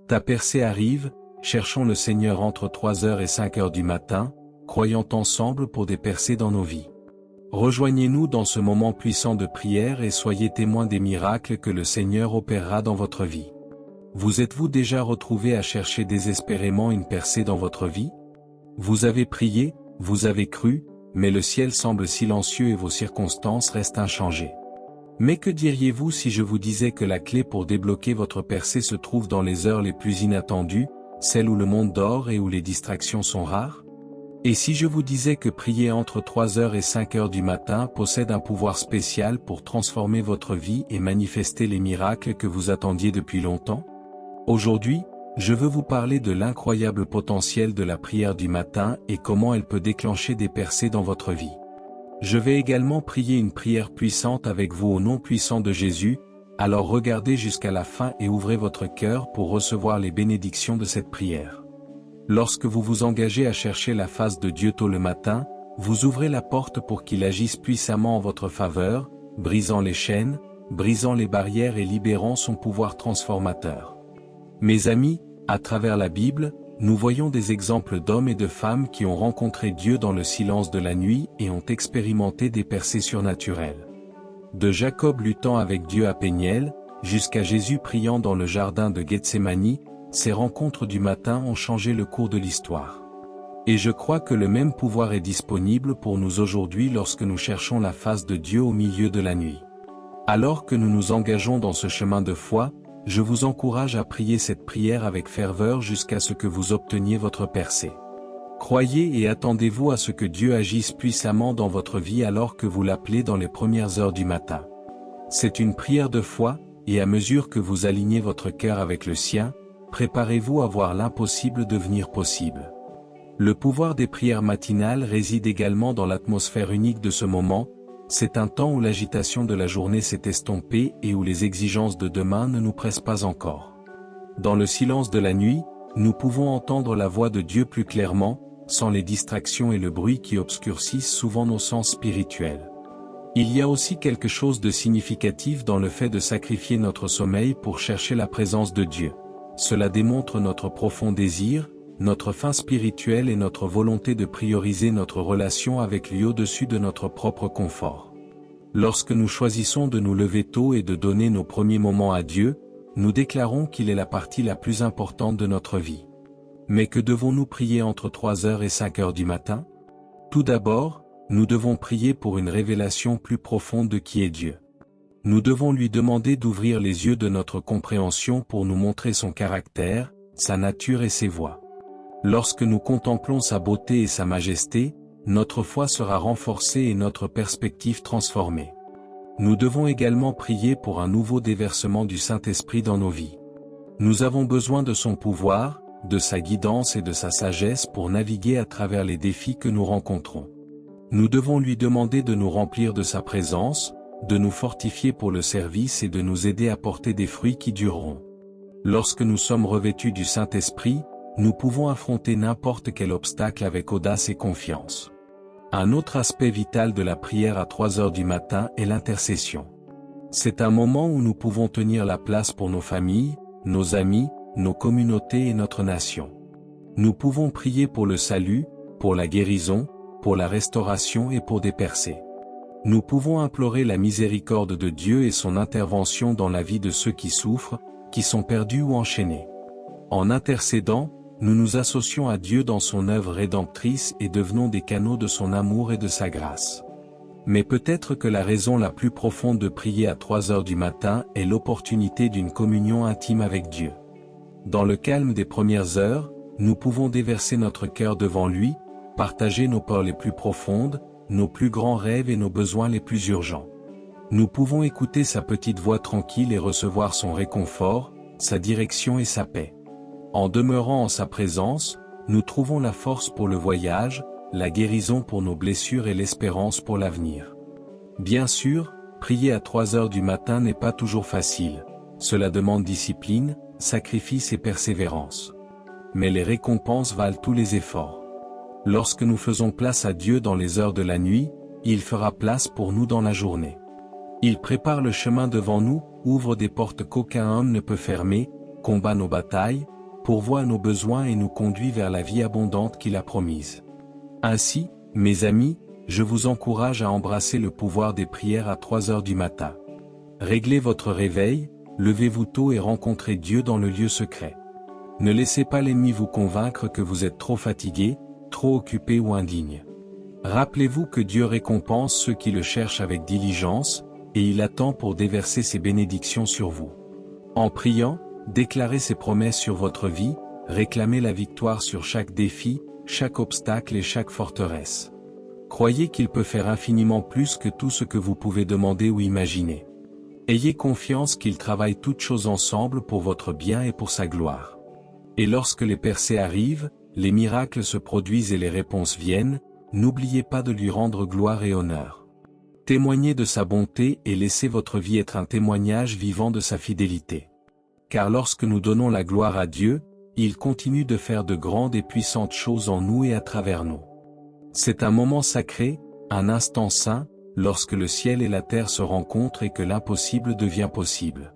Ta percée arrive, cherchons le Seigneur entre 3h et 5h du matin, croyant ensemble pour des percées dans nos vies. Rejoignez-nous dans ce moment puissant de prière et soyez témoins des miracles que le Seigneur opérera dans votre vie. Vous êtes-vous déjà retrouvé à chercher désespérément une percée dans votre vie? Vous avez prié, vous avez cru, mais le ciel semble silencieux et vos circonstances restent inchangées. Mais que diriez-vous si je vous disais que la clé pour débloquer votre percée se trouve dans les heures les plus inattendues, celles où le monde dort et où les distractions sont rares? Et si je vous disais que prier entre 3h et 5h du matin possède un pouvoir spécial pour transformer votre vie et manifester les miracles que vous attendiez depuis longtemps? Aujourd'hui, je veux vous parler de l'incroyable potentiel de la prière du matin et comment elle peut déclencher des percées dans votre vie. Je vais également prier une prière puissante avec vous au nom puissant de Jésus, alors regardez jusqu'à la fin et ouvrez votre cœur pour recevoir les bénédictions de cette prière. Lorsque vous vous engagez à chercher la face de Dieu tôt le matin, vous ouvrez la porte pour qu'il agisse puissamment en votre faveur, brisant les chaînes, brisant les barrières et libérant son pouvoir transformateur. Mes amis, à travers la Bible, nous voyons des exemples d'hommes et de femmes qui ont rencontré Dieu dans le silence de la nuit et ont expérimenté des percées surnaturelles. De Jacob luttant avec Dieu à Péniel, jusqu'à Jésus priant dans le jardin de Gethsémani, ces rencontres du matin ont changé le cours de l'histoire. Et je crois que le même pouvoir est disponible pour nous aujourd'hui lorsque nous cherchons la face de Dieu au milieu de la nuit. Alors que nous nous engageons dans ce chemin de foi, je vous encourage à prier cette prière avec ferveur jusqu'à ce que vous obteniez votre percée. Croyez et attendez-vous à ce que Dieu agisse puissamment dans votre vie alors que vous l'appelez dans les premières heures du matin. C'est une prière de foi, et à mesure que vous alignez votre cœur avec le sien, préparez-vous à voir l'impossible devenir possible. Le pouvoir des prières matinales réside également dans l'atmosphère unique de ce moment. C'est un temps où l'agitation de la journée s'est estompée et où les exigences de demain ne nous pressent pas encore. Dans le silence de la nuit, nous pouvons entendre la voix de Dieu plus clairement, sans les distractions et le bruit qui obscurcissent souvent nos sens spirituels. Il y a aussi quelque chose de significatif dans le fait de sacrifier notre sommeil pour chercher la présence de Dieu. Cela démontre notre profond désir, notre faim spirituelle et notre volonté de prioriser notre relation avec lui au-dessus de notre propre confort. Lorsque nous choisissons de nous lever tôt et de donner nos premiers moments à Dieu, nous déclarons qu'il est la partie la plus importante de notre vie. Mais que devons-nous prier entre 3h et 5h du matin? Tout d'abord, nous devons prier pour une révélation plus profonde de qui est Dieu. Nous devons lui demander d'ouvrir les yeux de notre compréhension pour nous montrer son caractère, sa nature et ses voies. Lorsque nous contemplons sa beauté et sa majesté, notre foi sera renforcée et notre perspective transformée. Nous devons également prier pour un nouveau déversement du Saint-Esprit dans nos vies. Nous avons besoin de son pouvoir, de sa guidance et de sa sagesse pour naviguer à travers les défis que nous rencontrons. Nous devons lui demander de nous remplir de sa présence, de nous fortifier pour le service et de nous aider à porter des fruits qui dureront. Lorsque nous sommes revêtus du Saint-Esprit, nous pouvons affronter n'importe quel obstacle avec audace et confiance. Un autre aspect vital de la prière à 3h du matin est l'intercession. C'est un moment où nous pouvons tenir la place pour nos familles, nos amis, nos communautés et notre nation. Nous pouvons prier pour le salut, pour la guérison, pour la restauration et pour des percées. Nous pouvons implorer la miséricorde de Dieu et son intervention dans la vie de ceux qui souffrent, qui sont perdus ou enchaînés. En intercédant, nous nous associons à Dieu dans son œuvre rédemptrice et devenons des canaux de son amour et de sa grâce. Mais peut-être que la raison la plus profonde de prier à 3h du matin est l'opportunité d'une communion intime avec Dieu. Dans le calme des premières heures, nous pouvons déverser notre cœur devant lui, partager nos peurs les plus profondes, nos plus grands rêves et nos besoins les plus urgents. Nous pouvons écouter sa petite voix tranquille et recevoir son réconfort, sa direction et sa paix. En demeurant en sa présence, nous trouvons la force pour le voyage, la guérison pour nos blessures et l'espérance pour l'avenir. Bien sûr, prier à 3h du matin n'est pas toujours facile. Cela demande discipline, sacrifice et persévérance. Mais les récompenses valent tous les efforts. Lorsque nous faisons place à Dieu dans les heures de la nuit, il fera place pour nous dans la journée. Il prépare le chemin devant nous, ouvre des portes qu'aucun homme ne peut fermer, combat nos batailles, pourvoit à nos besoins et nous conduit vers la vie abondante qu'il a promise. Ainsi, mes amis, je vous encourage à embrasser le pouvoir des prières à 3 heures du matin. Réglez votre réveil, levez-vous tôt et rencontrez Dieu dans le lieu secret. Ne laissez pas l'ennemi vous convaincre que vous êtes trop fatigué, trop occupé ou indigne. Rappelez-vous que Dieu récompense ceux qui le cherchent avec diligence, et il attend pour déverser ses bénédictions sur vous. En priant, déclarez ses promesses sur votre vie, réclamez la victoire sur chaque défi, chaque obstacle et chaque forteresse. Croyez qu'il peut faire infiniment plus que tout ce que vous pouvez demander ou imaginer. Ayez confiance qu'il travaille toutes choses ensemble pour votre bien et pour sa gloire. Et lorsque les percées arrivent, les miracles se produisent et les réponses viennent, n'oubliez pas de lui rendre gloire et honneur. Témoignez de sa bonté et laissez votre vie être un témoignage vivant de sa fidélité. Car lorsque nous donnons la gloire à Dieu, il continue de faire de grandes et puissantes choses en nous et à travers nous. C'est un moment sacré, un instant saint, lorsque le ciel et la terre se rencontrent et que l'impossible devient possible.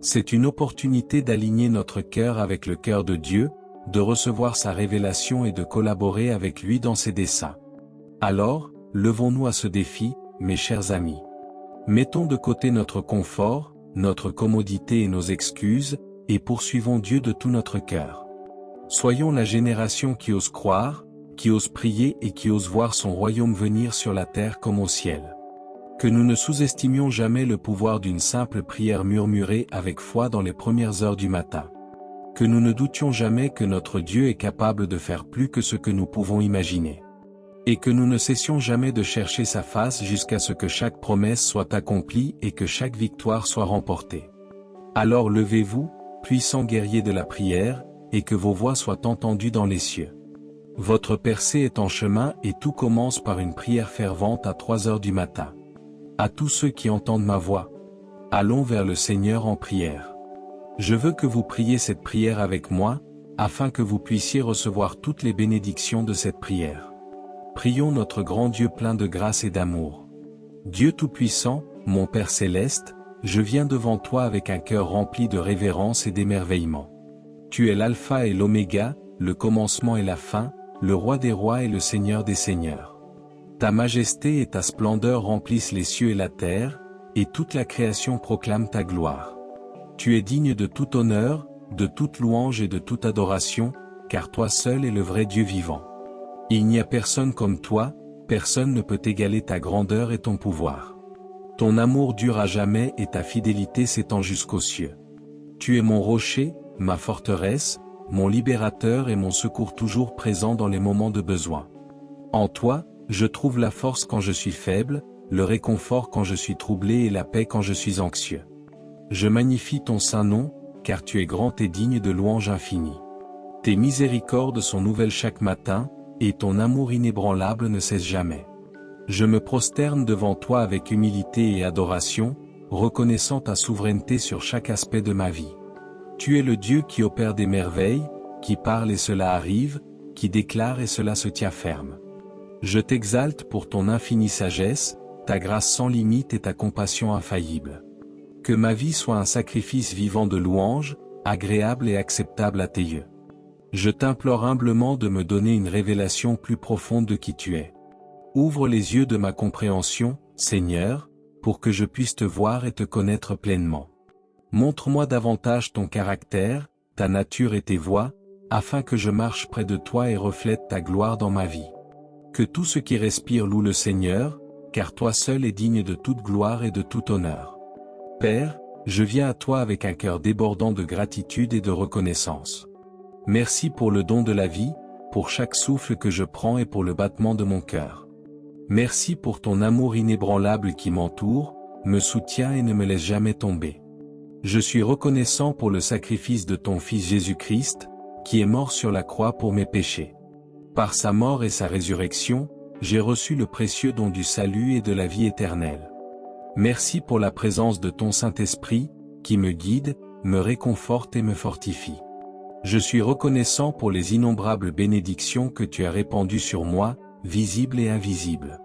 C'est une opportunité d'aligner notre cœur avec le cœur de Dieu, de recevoir sa révélation et de collaborer avec lui dans ses desseins. Alors, levons-nous à ce défi, mes chers amis. Mettons de côté notre confort, notre commodité et nos excuses, et poursuivons Dieu de tout notre cœur. Soyons la génération qui ose croire, qui ose prier et qui ose voir son royaume venir sur la terre comme au ciel. Que nous ne sous-estimions jamais le pouvoir d'une simple prière murmurée avec foi dans les premières heures du matin. Que nous ne doutions jamais que notre Dieu est capable de faire plus que ce que nous pouvons imaginer. Et que nous ne cessions jamais de chercher sa face jusqu'à ce que chaque promesse soit accomplie et que chaque victoire soit remportée. Alors levez-vous, puissants guerriers de la prière, et que vos voix soient entendues dans les cieux. Votre percée est en chemin et tout commence par une prière fervente à 3 heures du matin. À tous ceux qui entendent ma voix, allons vers le Seigneur en prière. Je veux que vous priez cette prière avec moi, afin que vous puissiez recevoir toutes les bénédictions de cette prière. Prions notre grand Dieu plein de grâce et d'amour. Dieu Tout-Puissant, mon Père Céleste, je viens devant toi avec un cœur rempli de révérence et d'émerveillement. Tu es l'alpha et l'oméga, le commencement et la fin, le roi des rois et le seigneur des seigneurs. Ta majesté et ta splendeur remplissent les cieux et la terre, et toute la création proclame ta gloire. Tu es digne de tout honneur, de toute louange et de toute adoration, car toi seul es le vrai Dieu vivant. Il n'y a personne comme toi, personne ne peut égaler ta grandeur et ton pouvoir. Ton amour dure à jamais et ta fidélité s'étend jusqu'aux cieux. Tu es mon rocher, ma forteresse, mon libérateur et mon secours toujours présent dans les moments de besoin. En toi, je trouve la force quand je suis faible, le réconfort quand je suis troublé et la paix quand je suis anxieux. Je magnifie ton saint nom, car tu es grand et digne de louange infinie. Tes miséricordes sont nouvelles chaque matin, et ton amour inébranlable ne cesse jamais. Je me prosterne devant toi avec humilité et adoration, reconnaissant ta souveraineté sur chaque aspect de ma vie. Tu es le Dieu qui opère des merveilles, qui parle et cela arrive, qui déclare et cela se tient ferme. Je t'exalte pour ton infinie sagesse, ta grâce sans limite et ta compassion infaillible. Que ma vie soit un sacrifice vivant de louange, agréable et acceptable à tes yeux. Je t'implore humblement de me donner une révélation plus profonde de qui tu es. Ouvre les yeux de ma compréhension, Seigneur, pour que je puisse te voir et te connaître pleinement. Montre-moi davantage ton caractère, ta nature et tes voies, afin que je marche près de toi et reflète ta gloire dans ma vie. Que tout ce qui respire loue le Seigneur, car toi seul es digne de toute gloire et de tout honneur. Père, je viens à toi avec un cœur débordant de gratitude et de reconnaissance. Merci pour le don de la vie, pour chaque souffle que je prends et pour le battement de mon cœur. Merci pour ton amour inébranlable qui m'entoure, me soutient et ne me laisse jamais tomber. Je suis reconnaissant pour le sacrifice de ton Fils Jésus-Christ, qui est mort sur la croix pour mes péchés. Par sa mort et sa résurrection, j'ai reçu le précieux don du salut et de la vie éternelle. Merci pour la présence de ton Saint-Esprit, qui me guide, me réconforte et me fortifie. Je suis reconnaissant pour les innombrables bénédictions que tu as répandues sur moi, visibles et invisibles.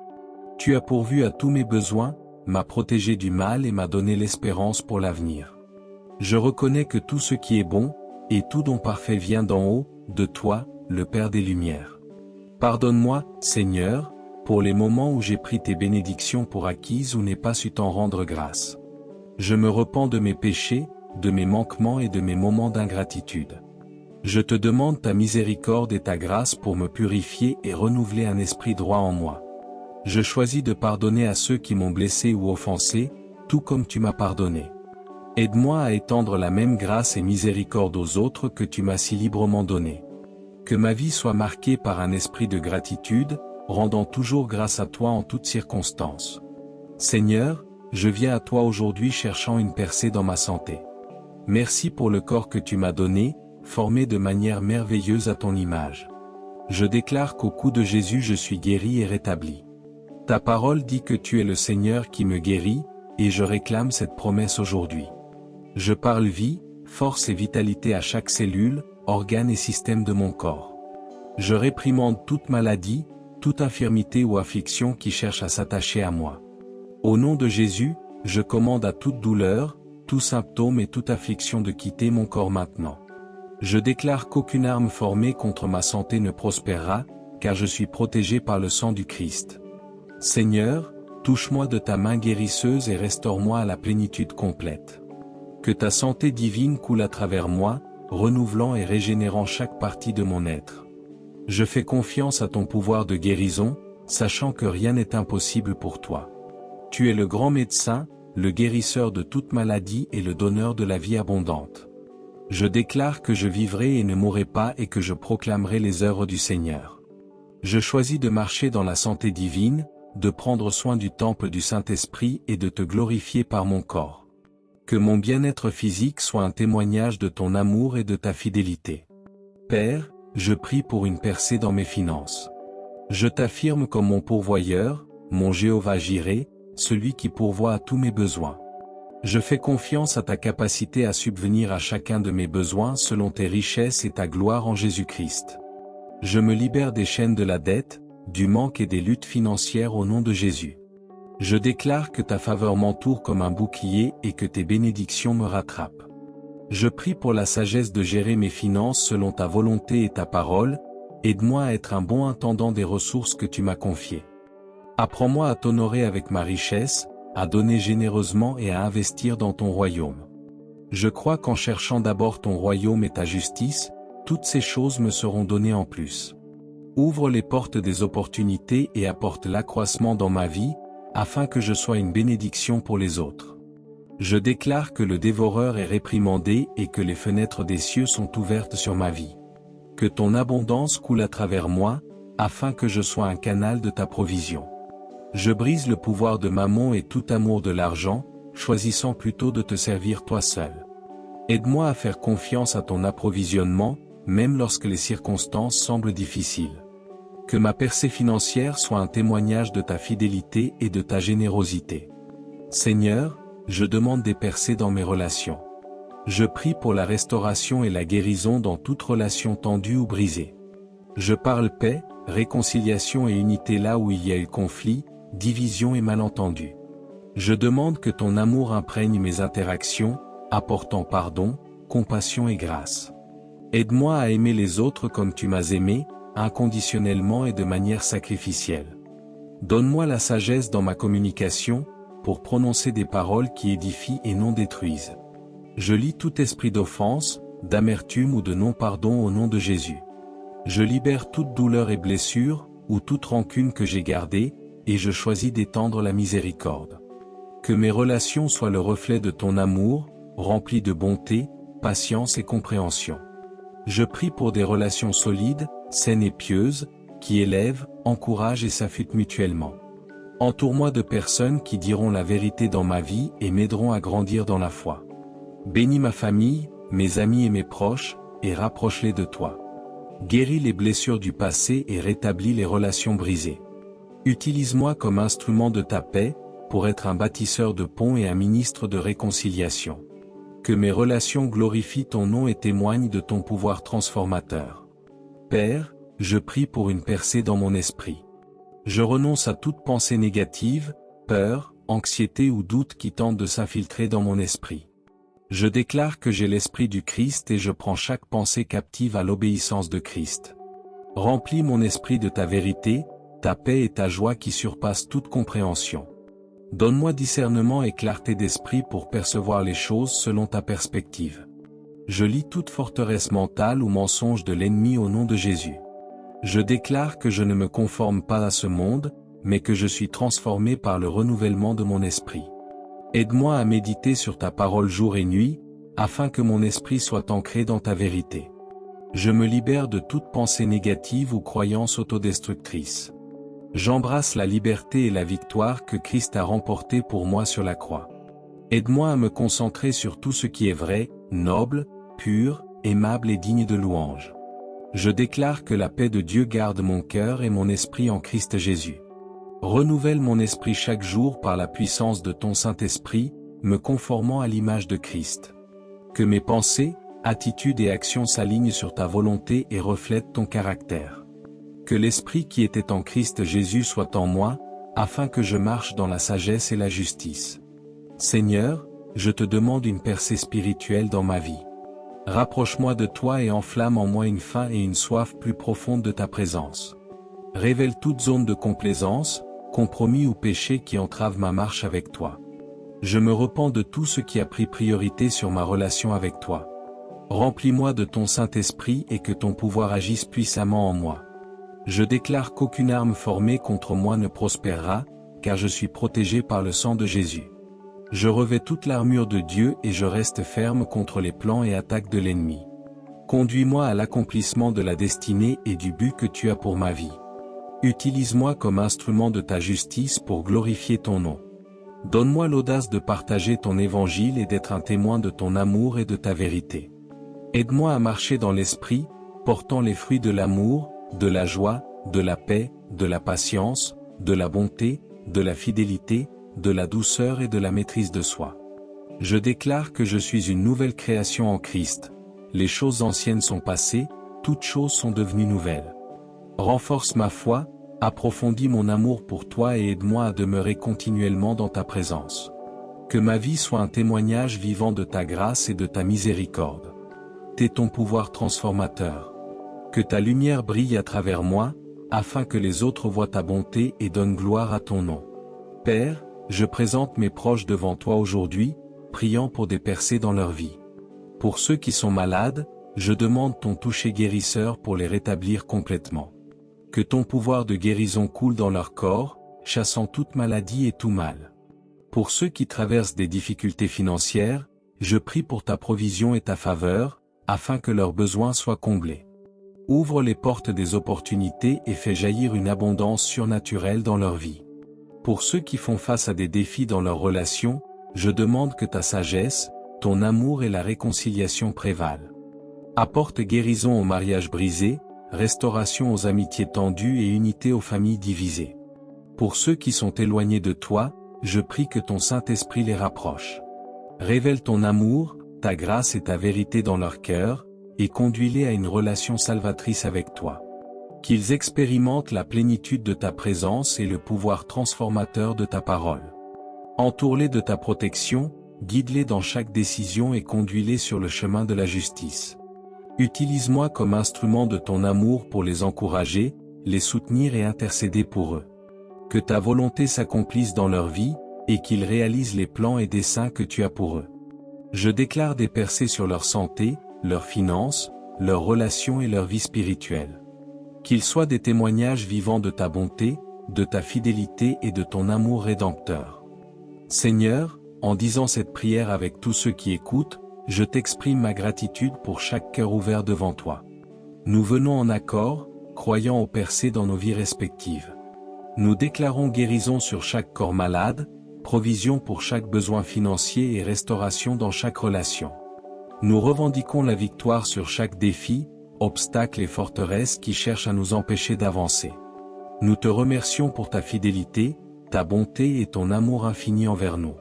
Tu as pourvu à tous mes besoins, m'as protégé du mal et m'a donné l'espérance pour l'avenir. Je reconnais que tout ce qui est bon, et tout don parfait vient d'en haut, de toi, le Père des Lumières. Pardonne-moi, Seigneur, pour les moments où j'ai pris tes bénédictions pour acquises ou n'ai pas su t'en rendre grâce. Je me repens de mes péchés, de mes manquements et de mes moments d'ingratitude. Je te demande ta miséricorde et ta grâce pour me purifier et renouveler un esprit droit en moi. Je choisis de pardonner à ceux qui m'ont blessé ou offensé, tout comme tu m'as pardonné. Aide-moi à étendre la même grâce et miséricorde aux autres que tu m'as si librement donné. Que ma vie soit marquée par un esprit de gratitude, rendant toujours grâce à toi en toutes circonstances. Seigneur, je viens à toi aujourd'hui cherchant une percée dans ma santé. Merci pour le corps que tu m'as donné, formé de manière merveilleuse à ton image. Je déclare qu'au coup de Jésus je suis guéri et rétabli. Ta parole dit que tu es le Seigneur qui me guérit, et je réclame cette promesse aujourd'hui. Je parle vie, force et vitalité à chaque cellule, organe et système de mon corps. Je réprimande toute maladie, toute infirmité ou affliction qui cherche à s'attacher à moi. Au nom de Jésus, je commande à toute douleur, tout symptôme et toute affliction de quitter mon corps maintenant. Je déclare qu'aucune arme formée contre ma santé ne prospérera, car je suis protégé par le sang du Christ. Seigneur, touche-moi de ta main guérisseuse et restaure-moi à la plénitude complète. Que ta santé divine coule à travers moi, renouvelant et régénérant chaque partie de mon être. Je fais confiance à ton pouvoir de guérison, sachant que rien n'est impossible pour toi. Tu es le grand médecin, le guérisseur de toute maladie et le donneur de la vie abondante. Je déclare que je vivrai et ne mourrai pas et que je proclamerai les œuvres du Seigneur. Je choisis de marcher dans la santé divine, de prendre soin du temple du Saint-Esprit et de te glorifier par mon corps. Que mon bien-être physique soit un témoignage de ton amour et de ta fidélité. Père, je prie pour une percée dans mes finances. Je t'affirme comme mon pourvoyeur, mon Jéhovah Jireh, celui qui pourvoit à tous mes besoins. Je fais confiance à ta capacité à subvenir à chacun de mes besoins selon tes richesses et ta gloire en Jésus-Christ. Je me libère des chaînes de la dette, du manque et des luttes financières au nom de Jésus. Je déclare que ta faveur m'entoure comme un bouclier et que tes bénédictions me rattrapent. Je prie pour la sagesse de gérer mes finances selon ta volonté et ta parole, aide-moi à être un bon intendant des ressources que tu m'as confiées. Apprends-moi à t'honorer avec ma richesse, à donner généreusement et à investir dans ton royaume. Je crois qu'en cherchant d'abord ton royaume et ta justice, toutes ces choses me seront données en plus. Ouvre les portes des opportunités et apporte l'accroissement dans ma vie, afin que je sois une bénédiction pour les autres. Je déclare que le dévoreur est réprimandé et que les fenêtres des cieux sont ouvertes sur ma vie. Que ton abondance coule à travers moi, afin que je sois un canal de ta provision. Je brise le pouvoir de Mammon et tout amour de l'argent, choisissant plutôt de te servir toi seul. Aide-moi à faire confiance à ton approvisionnement, même lorsque les circonstances semblent difficiles. Que ma percée financière soit un témoignage de ta fidélité et de ta générosité. Seigneur, je demande des percées dans mes relations. Je prie pour la restauration et la guérison dans toute relation tendue ou brisée. Je parle paix, réconciliation et unité là où il y a eu conflit, division et malentendu. Je demande que ton amour imprègne mes interactions, apportant pardon, compassion et grâce. Aide-moi à aimer les autres comme tu m'as aimé, inconditionnellement et de manière sacrificielle. Donne-moi la sagesse dans ma communication, pour prononcer des paroles qui édifient et non détruisent. Je lie tout esprit d'offense, d'amertume ou de non-pardon au nom de Jésus. Je libère toute douleur et blessure, ou toute rancune que j'ai gardée, et je choisis d'étendre la miséricorde. Que mes relations soient le reflet de ton amour, remplies de bonté, patience et compréhension. Je prie pour des relations solides, saines et pieuses, qui élèvent, encouragent et s'affûtent mutuellement. Entoure-moi de personnes qui diront la vérité dans ma vie et m'aideront à grandir dans la foi. Bénis ma famille, mes amis et mes proches, et rapproche-les de toi. Guéris les blessures du passé et rétablis les relations brisées. Utilise-moi comme instrument de ta paix, pour être un bâtisseur de ponts et un ministre de réconciliation. Que mes relations glorifient ton nom et témoignent de ton pouvoir transformateur. Père, je prie pour une percée dans mon esprit. Je renonce à toute pensée négative, peur, anxiété ou doute qui tente de s'infiltrer dans mon esprit. Je déclare que j'ai l'esprit du Christ et je prends chaque pensée captive à l'obéissance de Christ. Remplis mon esprit de ta vérité, ta paix et ta joie qui surpassent toute compréhension. Donne-moi discernement et clarté d'esprit pour percevoir les choses selon ta perspective. Je lis toute forteresse mentale ou mensonge de l'ennemi au nom de Jésus. Je déclare que je ne me conforme pas à ce monde, mais que je suis transformé par le renouvellement de mon esprit. Aide-moi à méditer sur ta parole jour et nuit, afin que mon esprit soit ancré dans ta vérité. Je me libère de toute pensée négative ou croyance autodestructrice. J'embrasse la liberté et la victoire que Christ a remportée pour moi sur la croix. Aide-moi à me concentrer sur tout ce qui est vrai, noble, pur, aimable et digne de louange. Je déclare que la paix de Dieu garde mon cœur et mon esprit en Christ Jésus. Renouvelle mon esprit chaque jour par la puissance de ton Saint-Esprit, me conformant à l'image de Christ. Que mes pensées, attitudes et actions s'alignent sur ta volonté et reflètent ton caractère. Que l'Esprit qui était en Christ Jésus soit en moi, afin que je marche dans la sagesse et la justice. Seigneur, je te demande une percée spirituelle dans ma vie. Rapproche-moi de toi et enflamme en moi une faim et une soif plus profonde de ta présence. Révèle toute zone de complaisance, compromis ou péché qui entrave ma marche avec toi. Je me repens de tout ce qui a pris priorité sur ma relation avec toi. Remplis-moi de ton Saint-Esprit et que ton pouvoir agisse puissamment en moi. Je déclare qu'aucune arme formée contre moi ne prospérera, car je suis protégé par le sang de Jésus. Je revêts toute l'armure de Dieu et je reste ferme contre les plans et attaques de l'ennemi. Conduis-moi à l'accomplissement de la destinée et du but que tu as pour ma vie. Utilise-moi comme instrument de ta justice pour glorifier ton nom. Donne-moi l'audace de partager ton évangile et d'être un témoin de ton amour et de ta vérité. Aide-moi à marcher dans l'esprit, portant les fruits de l'amour, de la joie, de la paix, de la patience, de la bonté, de la fidélité, de la douceur et de la maîtrise de soi. Je déclare que je suis une nouvelle création en Christ. Les choses anciennes sont passées, toutes choses sont devenues nouvelles. Renforce ma foi, approfondis mon amour pour toi et aide-moi à demeurer continuellement dans ta présence. Que ma vie soit un témoignage vivant de ta grâce et de ta miséricorde. T'es ton pouvoir transformateur. Que ta lumière brille à travers moi, afin que les autres voient ta bonté et donnent gloire à ton nom. Père, je présente mes proches devant toi aujourd'hui, priant pour des percées dans leur vie. Pour ceux qui sont malades, je demande ton toucher guérisseur pour les rétablir complètement. Que ton pouvoir de guérison coule dans leur corps, chassant toute maladie et tout mal. Pour ceux qui traversent des difficultés financières, je prie pour ta provision et ta faveur, afin que leurs besoins soient comblés. Ouvre les portes des opportunités et fais jaillir une abondance surnaturelle dans leur vie. Pour ceux qui font face à des défis dans leurs relations, je demande que ta sagesse, ton amour et la réconciliation prévalent. Apporte guérison aux mariages brisés, restauration aux amitiés tendues et unité aux familles divisées. Pour ceux qui sont éloignés de toi, je prie que ton Saint-Esprit les rapproche. Révèle ton amour, ta grâce et ta vérité dans leur cœur, et conduis-les à une relation salvatrice avec toi. Qu'ils expérimentent la plénitude de ta présence et le pouvoir transformateur de ta parole. Entoure-les de ta protection, guide-les dans chaque décision et conduis-les sur le chemin de la justice. Utilise-moi comme instrument de ton amour pour les encourager, les soutenir et intercéder pour eux. Que ta volonté s'accomplisse dans leur vie, et qu'ils réalisent les plans et desseins que tu as pour eux. Je déclare des percées sur leur santé, leurs finances, leurs relations et leur vie spirituelle. Qu'ils soient des témoignages vivants de ta bonté, de ta fidélité et de ton amour rédempteur. Seigneur, en disant cette prière avec tous ceux qui écoutent, je t'exprime ma gratitude pour chaque cœur ouvert devant toi. Nous venons en accord, croyant aux percées dans nos vies respectives. Nous déclarons guérison sur chaque corps malade, provision pour chaque besoin financier et restauration dans chaque relation. Nous revendiquons la victoire sur chaque défi, obstacle et forteresse qui cherchent à nous empêcher d'avancer. Nous te remercions pour ta fidélité, ta bonté et ton amour infini envers nous.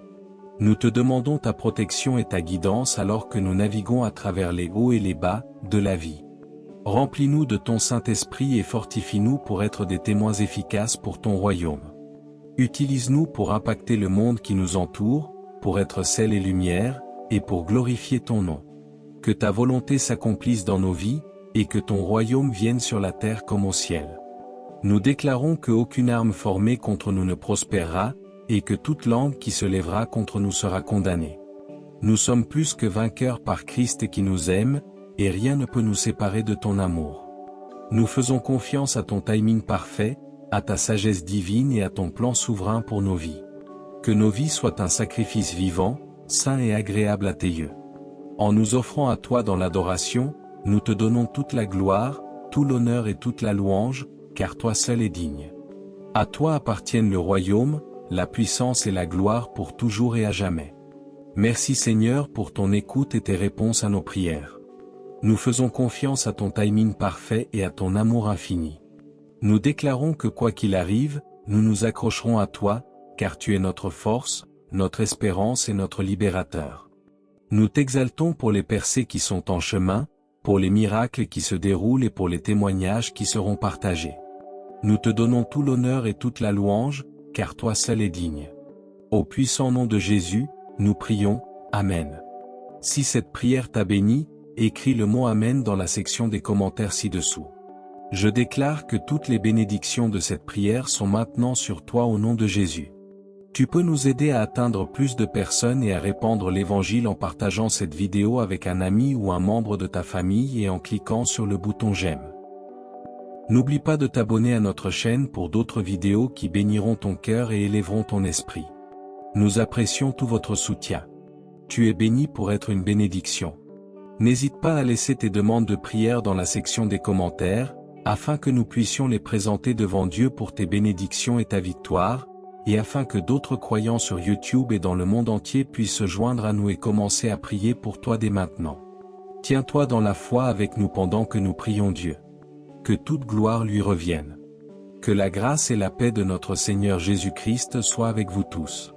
Nous te demandons ta protection et ta guidance alors que nous naviguons à travers les hauts et les bas de la vie. Remplis-nous de ton Saint-Esprit et fortifie-nous pour être des témoins efficaces pour ton royaume. Utilise-nous pour impacter le monde qui nous entoure, pour être sel et lumière, et pour glorifier ton nom. Que ta volonté s'accomplisse dans nos vies, et que ton royaume vienne sur la terre comme au ciel. Nous déclarons que aucune arme formée contre nous ne prospérera, et que toute langue qui se lèvera contre nous sera condamnée. Nous sommes plus que vainqueurs par Christ qui nous aime, et rien ne peut nous séparer de ton amour. Nous faisons confiance à ton timing parfait, à ta sagesse divine et à ton plan souverain pour nos vies. Que nos vies soient un sacrifice vivant, saint et agréable à tes yeux. En nous offrant à toi dans l'adoration, nous te donnons toute la gloire, tout l'honneur et toute la louange, car toi seul es digne. À toi appartiennent le royaume, la puissance et la gloire pour toujours et à jamais. Merci Seigneur pour ton écoute et tes réponses à nos prières. Nous faisons confiance à ton timing parfait et à ton amour infini. Nous déclarons que quoi qu'il arrive, nous nous accrocherons à toi, car tu es notre force, notre espérance et notre libérateur. Nous t'exaltons pour les percées qui sont en chemin, pour les miracles qui se déroulent et pour les témoignages qui seront partagés. Nous te donnons tout l'honneur et toute la louange, car toi seul es digne. Au puissant nom de Jésus, nous prions, Amen. Si cette prière t'a béni, écris le mot Amen dans la section des commentaires ci-dessous. Je déclare que toutes les bénédictions de cette prière sont maintenant sur toi au nom de Jésus. Tu peux nous aider à atteindre plus de personnes et à répandre l'évangile en partageant cette vidéo avec un ami ou un membre de ta famille et en cliquant sur le bouton j'aime. N'oublie pas de t'abonner à notre chaîne pour d'autres vidéos qui béniront ton cœur et élèveront ton esprit. Nous apprécions tout votre soutien. Tu es béni pour être une bénédiction. N'hésite pas à laisser tes demandes de prière dans la section des commentaires, afin que nous puissions les présenter devant Dieu pour tes bénédictions et ta victoire, et afin que d'autres croyants sur YouTube et dans le monde entier puissent se joindre à nous et commencer à prier pour toi dès maintenant. Tiens-toi dans la foi avec nous pendant que nous prions Dieu. Que toute gloire lui revienne. Que la grâce et la paix de notre Seigneur Jésus-Christ soient avec vous tous.